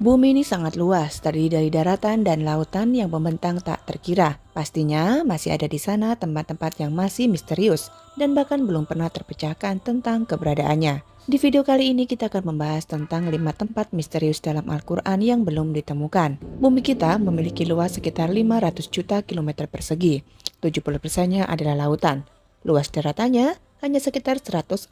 Bumi ini sangat luas, terdiri dari daratan dan lautan yang membentang tak terkira. Pastinya masih ada di sana tempat-tempat yang masih misterius dan bahkan belum pernah terpecahkan tentang keberadaannya. Di video kali ini kita akan membahas tentang 5 tempat misterius dalam Al-Quran yang belum ditemukan. Bumi kita memiliki luas sekitar 500 juta kilometer persegi. 70%-nya adalah lautan. Luas daratannya hanya sekitar 149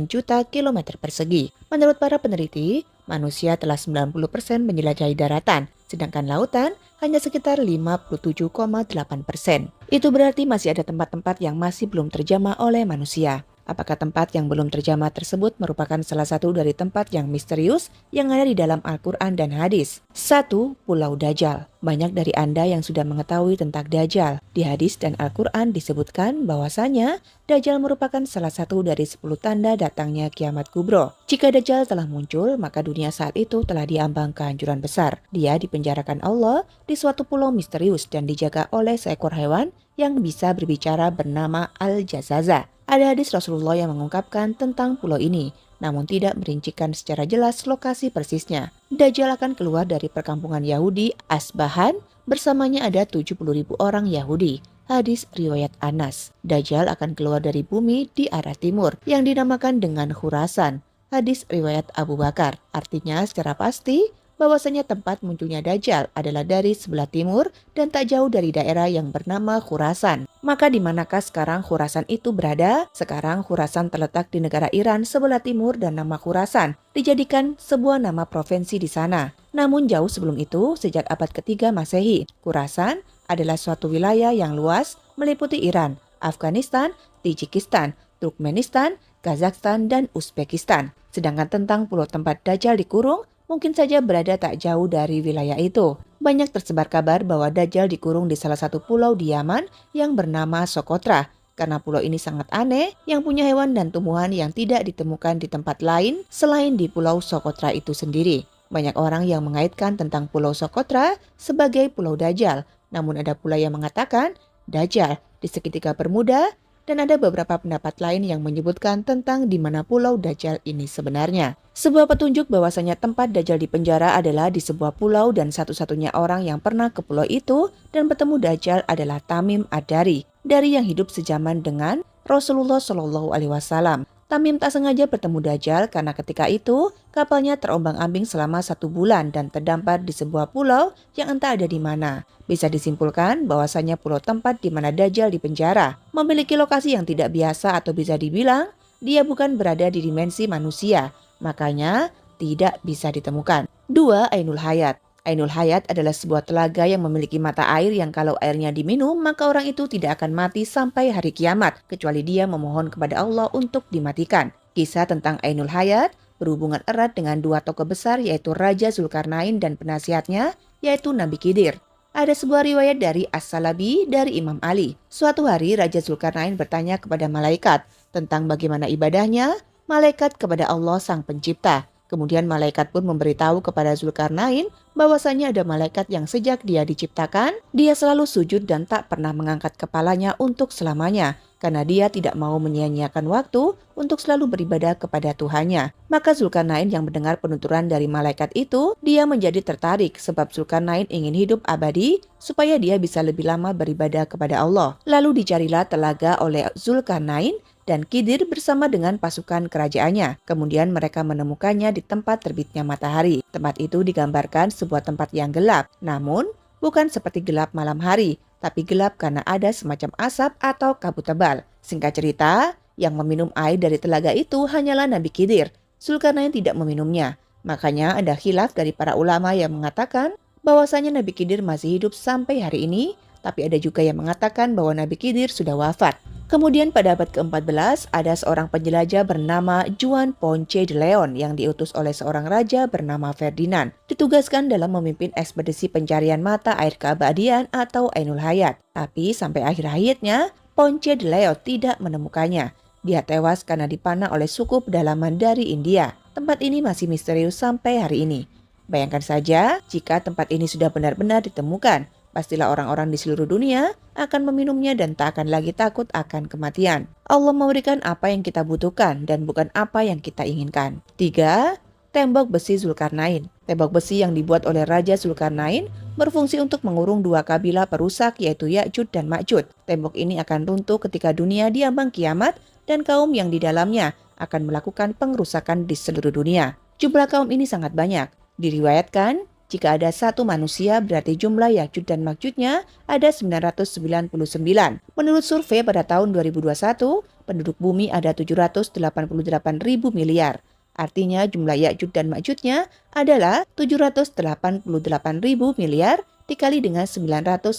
juta kilometer persegi. Menurut para peneliti, manusia telah 90% menjelajahi daratan, sedangkan lautan hanya sekitar 57,8%. Itu berarti masih ada tempat-tempat yang masih belum terjamah oleh manusia. Apakah tempat yang belum terjamah tersebut merupakan salah satu dari tempat yang misterius yang ada di dalam Al-Quran dan hadis? 1. Pulau Dajjal. Banyak dari Anda yang sudah mengetahui tentang Dajjal. Di hadis dan Al-Quran disebutkan bahwasanya Dajjal merupakan salah satu dari 10 tanda datangnya kiamat kubro. Jika Dajjal telah muncul, maka dunia saat itu telah diambang kehancuran besar. Dia dipenjarakan Allah di suatu pulau misterius dan dijaga oleh seekor hewan yang bisa berbicara bernama Al-Jazaza. Ada hadis Rasulullah yang mengungkapkan tentang pulau ini, namun tidak merincikan secara jelas lokasi persisnya. Dajjal akan keluar dari perkampungan Yahudi Asbahan, bersamanya ada 70.000 orang Yahudi. Hadis riwayat Anas. Dajjal akan keluar dari bumi di arah timur, yang dinamakan dengan Khurasan. Hadis riwayat Abu Bakar. Artinya secara pasti, bahwasanya tempat munculnya Dajjal adalah dari sebelah timur dan tak jauh dari daerah yang bernama Khurasan. Maka di manakah sekarang Khurasan itu berada? Sekarang Khurasan terletak di negara Iran sebelah timur dan nama Khurasan dijadikan sebuah nama provinsi di sana. Namun jauh sebelum itu, sejak abad ketiga Masehi, Khurasan adalah suatu wilayah yang luas meliputi Iran, Afghanistan, Tajikistan, Turkmenistan, Kazakhstan, dan Uzbekistan. Sedangkan tentang pulau tempat Dajjal dikurung, mungkin saja berada tak jauh dari wilayah itu. Banyak tersebar kabar bahwa Dajjal dikurung di salah satu pulau di Yaman yang bernama Socotra. Karena pulau ini sangat aneh, yang punya hewan dan tumbuhan yang tidak ditemukan di tempat lain selain di pulau Socotra itu sendiri. Banyak orang yang mengaitkan tentang pulau Socotra sebagai pulau Dajjal. Namun ada pula yang mengatakan Dajjal di seketika bermuda, dan ada beberapa pendapat lain yang menyebutkan tentang di mana pulau Dajjal ini sebenarnya. Sebuah petunjuk bahwasanya tempat Dajjal dipenjara adalah di sebuah pulau dan satu-satunya orang yang pernah ke pulau itu dan bertemu Dajjal adalah Tamim Ad-Dari, dari yang hidup sejaman dengan Rasulullah Shallallahu Alaihi Wasallam. Tamim tak sengaja bertemu Dajjal karena ketika itu kapalnya terombang-ambing selama 1 bulan dan terdampar di sebuah pulau yang entah ada di mana. Bisa disimpulkan bahwasanya pulau tempat di mana Dajjal dipenjara memiliki lokasi yang tidak biasa atau bisa dibilang dia bukan berada di dimensi manusia, makanya tidak bisa ditemukan. 2. Ainul Hayat. Ainul Hayat adalah sebuah telaga yang memiliki mata air yang kalau airnya diminum maka orang itu tidak akan mati sampai hari kiamat kecuali dia memohon kepada Allah untuk dimatikan. Kisah tentang Ainul Hayat berhubungan erat dengan 2 tokoh besar yaitu Raja Zulkarnain dan penasihatnya yaitu Nabi Khidir. Ada sebuah riwayat dari As-Salabi dari Imam Ali. Suatu hari Raja Zulkarnain bertanya kepada malaikat tentang bagaimana ibadahnya, malaikat kepada Allah Sang Pencipta. Kemudian malaikat pun memberitahu kepada Zulkarnain bahwasanya ada malaikat yang sejak dia diciptakan, dia selalu sujud dan tak pernah mengangkat kepalanya untuk selamanya, karena dia tidak mau menyia-nyiakan waktu untuk selalu beribadah kepada Tuhannya. Maka Zulkarnain yang mendengar penuturan dari malaikat itu, dia menjadi tertarik sebab Zulkarnain ingin hidup abadi supaya dia bisa lebih lama beribadah kepada Allah. Lalu dicarilah telaga oleh Zulkarnain dan Khidir bersama dengan pasukan kerajaannya. Kemudian mereka menemukannya di tempat terbitnya matahari. Tempat itu digambarkan sebuah tempat yang gelap, namun bukan seperti gelap malam hari, tapi gelap karena ada semacam asap atau kabut tebal. Singkat cerita, yang meminum air dari telaga itu hanyalah Nabi Khidir. Zulkarnain tidak meminumnya. Makanya ada khilaf dari para ulama yang mengatakan bahwasanya Nabi Khidir masih hidup sampai hari ini, tapi ada juga yang mengatakan bahwa Nabi Khidir sudah wafat. Kemudian pada abad ke-14 ada seorang penjelajah bernama Juan Ponce de Leon yang diutus oleh seorang raja bernama Ferdinand. Ditugaskan dalam memimpin ekspedisi pencarian mata air keabadian atau Ainul Hayat. Tapi sampai akhir hayatnya Ponce de Leon tidak menemukannya. Dia tewas karena dipanah oleh suku pedalaman dari India. Tempat ini masih misterius sampai hari ini. Bayangkan saja jika tempat ini sudah benar-benar ditemukan. Pastilah orang-orang di seluruh dunia akan meminumnya dan tak akan lagi takut akan kematian. Allah memberikan apa yang kita butuhkan dan bukan apa yang kita inginkan. 3. tembok besi Zulkarnain. Tembok besi yang dibuat oleh Raja Zulkarnain berfungsi untuk mengurung dua kabilah perusak yaitu Ya'juj dan Ma'juj. Tembok ini akan runtuh ketika dunia diambang kiamat dan kaum yang di dalamnya akan melakukan pengerusakan di seluruh dunia. Jumlah kaum ini sangat banyak. Diriwayatkan, jika ada satu manusia berarti jumlah Ya'juj dan Ma'jujnya ada 999. Menurut survei pada tahun 2021, penduduk bumi ada 788.000 miliar. Artinya jumlah Ya'juj dan Ma'jujnya adalah 788.000 miliar dikali dengan 999.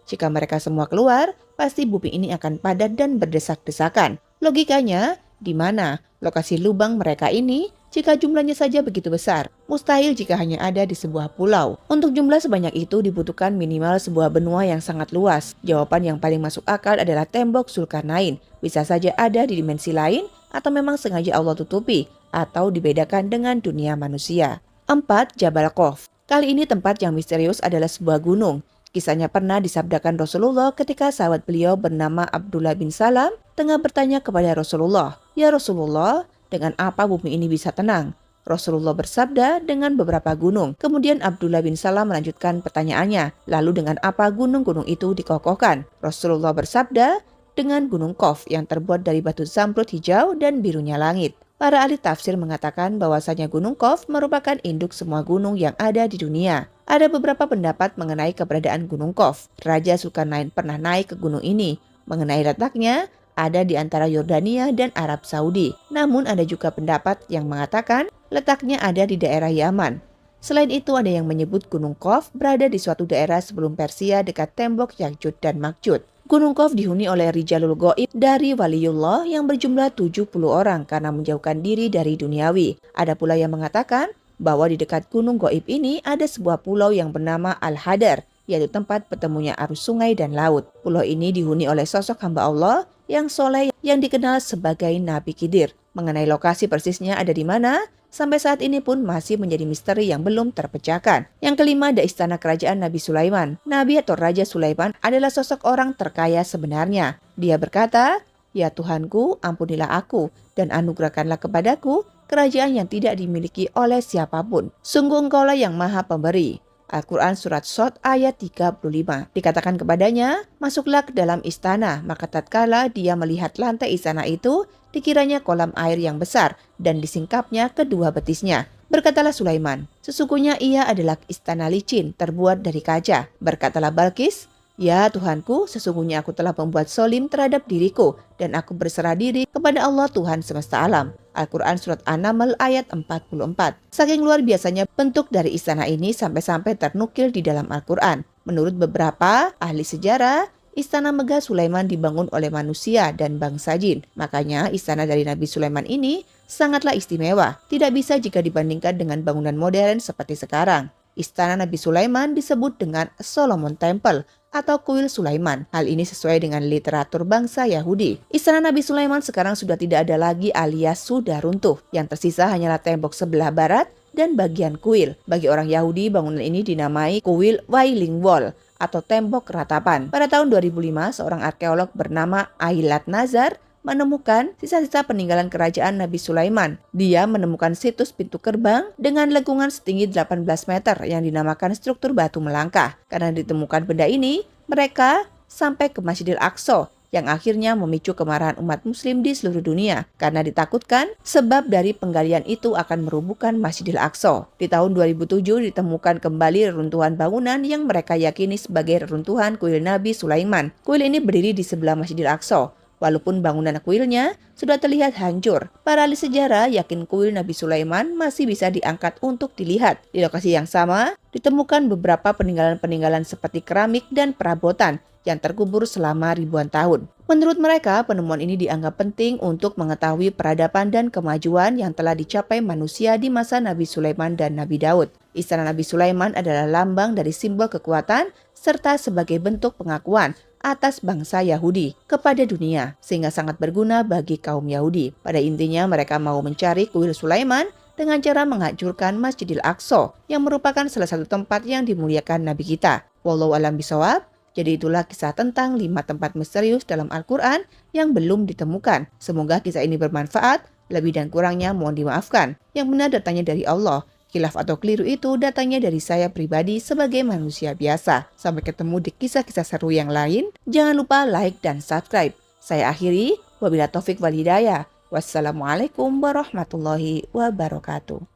Jika mereka semua keluar, pasti bumi ini akan padat dan berdesak-desakan. Logikanya, di mana lokasi lubang mereka ini jika jumlahnya saja begitu besar? Mustahil jika hanya ada di sebuah pulau. Untuk jumlah sebanyak itu dibutuhkan minimal sebuah benua yang sangat luas. Jawaban yang paling masuk akal adalah tembok Zulkarnain. Bisa saja ada di dimensi lain atau memang sengaja Allah tutupi atau dibedakan dengan dunia manusia. 4. Jabal Qaf. Kali ini tempat yang misterius adalah sebuah gunung. Kisahnya pernah disabdakan Rasulullah ketika sahabat beliau bernama Abdullah bin Salam tengah bertanya kepada Rasulullah, "Ya Rasulullah, dengan apa bumi ini bisa tenang?" Rasulullah bersabda, dengan beberapa gunung. Kemudian Abdullah bin Salam melanjutkan pertanyaannya, lalu dengan apa gunung-gunung itu dikokohkan? Rasulullah bersabda, dengan gunung Qaf yang terbuat dari batu zamrud hijau dan birunya langit. Para ahli tafsir mengatakan bahwasanya gunung Qaf merupakan induk semua gunung yang ada di dunia. Ada beberapa pendapat mengenai keberadaan gunung Qaf. Raja Zulkarnain pernah naik ke gunung ini. Mengenai letaknya, ada di antara Yordania dan Arab Saudi. Namun ada juga pendapat yang mengatakan letaknya ada di daerah Yaman. Selain itu ada yang menyebut gunung Qaf berada di suatu daerah sebelum Persia dekat tembok Ya'juj dan Ma'juj. Gunung Qaf dihuni oleh Rijalul Ghaib dari Waliullah yang berjumlah 70 orang karena menjauhkan diri dari duniawi. Ada pula yang mengatakan bahwa di dekat Gunung Ghaib ini ada sebuah pulau yang bernama Al-Hadar, yaitu tempat bertemunya arus sungai dan laut. Pulau ini dihuni oleh sosok hamba Allah yang soleh yang dikenal sebagai Nabi Khidir. Mengenai lokasi persisnya ada di mana, sampai saat ini pun masih menjadi misteri yang belum terpecahkan. Yang kelima ada istana kerajaan Nabi Sulaiman. Nabi atau Raja Sulaiman adalah sosok orang terkaya sebenarnya. Dia berkata, "Ya Tuhanku, ampunilah aku dan anugerahkanlah kepadaku kerajaan yang tidak dimiliki oleh siapapun. Sungguh Engkaulah yang Maha Pemberi." Al-Quran Surat Shad ayat 35. Dikatakan kepadanya, "Masuklah ke dalam istana." Maka tatkala dia melihat lantai istana itu, dikiranya kolam air yang besar dan disingkapnya kedua betisnya. Berkatalah Sulaiman, "Sesungguhnya ia adalah istana licin terbuat dari kaca." Berkatalah Balqis, "Ya Tuhanku, sesungguhnya aku telah membuat zolim terhadap diriku dan aku berserah diri kepada Allah Tuhan semesta alam." Al-Quran Surat An-Naml ayat 44. Saking luar biasanya bentuk dari istana ini sampai-sampai ternukil di dalam Al-Quran. Menurut beberapa ahli sejarah, istana megah Sulaiman dibangun oleh manusia dan bangsa jin. Makanya istana dari Nabi Sulaiman ini sangatlah istimewa. Tidak bisa jika dibandingkan dengan bangunan modern seperti sekarang. Istana Nabi Sulaiman disebut dengan Solomon Temple atau kuil Sulaiman. Hal ini sesuai dengan literatur bangsa Yahudi. Istana Nabi Sulaiman sekarang sudah tidak ada lagi alias sudah runtuh. Yang tersisa hanyalah tembok sebelah barat dan bagian kuil. Bagi orang Yahudi, bangunan ini dinamai kuil Wailing Wall atau tembok ratapan. Pada tahun 2005, seorang arkeolog bernama Ailat Nazar menemukan sisa-sisa peninggalan kerajaan Nabi Sulaiman. Dia menemukan situs pintu gerbang dengan lengkungan setinggi 18 meter yang dinamakan struktur batu melangkah. Karena ditemukan benda ini, mereka sampai ke Masjidil Aqsa yang akhirnya memicu kemarahan umat muslim di seluruh dunia karena ditakutkan sebab dari penggalian itu akan merubuhkan Masjidil Aqsa. Di tahun 2007 ditemukan kembali reruntuhan bangunan yang mereka yakini sebagai reruntuhan kuil Nabi Sulaiman. Kuil ini berdiri di sebelah Masjidil Aqsa. Walaupun bangunan kuilnya sudah terlihat hancur, para ahli sejarah yakin kuil Nabi Sulaiman masih bisa diangkat untuk dilihat. Di lokasi yang sama, ditemukan beberapa peninggalan-peninggalan seperti keramik dan perabotan yang terkubur selama ribuan tahun. Menurut mereka, penemuan ini dianggap penting untuk mengetahui peradaban dan kemajuan yang telah dicapai manusia di masa Nabi Sulaiman dan Nabi Daud. Istana Nabi Sulaiman adalah lambang dari simbol kekuatan serta sebagai bentuk pengakuan atas bangsa Yahudi kepada dunia, sehingga sangat berguna bagi kaum Yahudi. Pada intinya mereka mau mencari kuil Sulaiman dengan cara menghancurkan Masjidil Aqsa yang merupakan salah satu tempat yang dimuliakan Nabi kita. Wallahu a'lam bishawab. Jadi itulah kisah tentang 5 tempat misterius dalam Al-Quran yang belum ditemukan. Semoga kisah ini bermanfaat. Lebih dan kurangnya mohon dimaafkan. Yang benar datangnya dari Allah. Khilaf atau keliru itu datangnya dari saya pribadi sebagai manusia biasa. Sampai ketemu di kisah-kisah seru yang lain. Jangan lupa like dan subscribe. Saya akhiri, wabillahi taufik wal hidayah. Wassalamualaikum warahmatullahi wabarakatuh.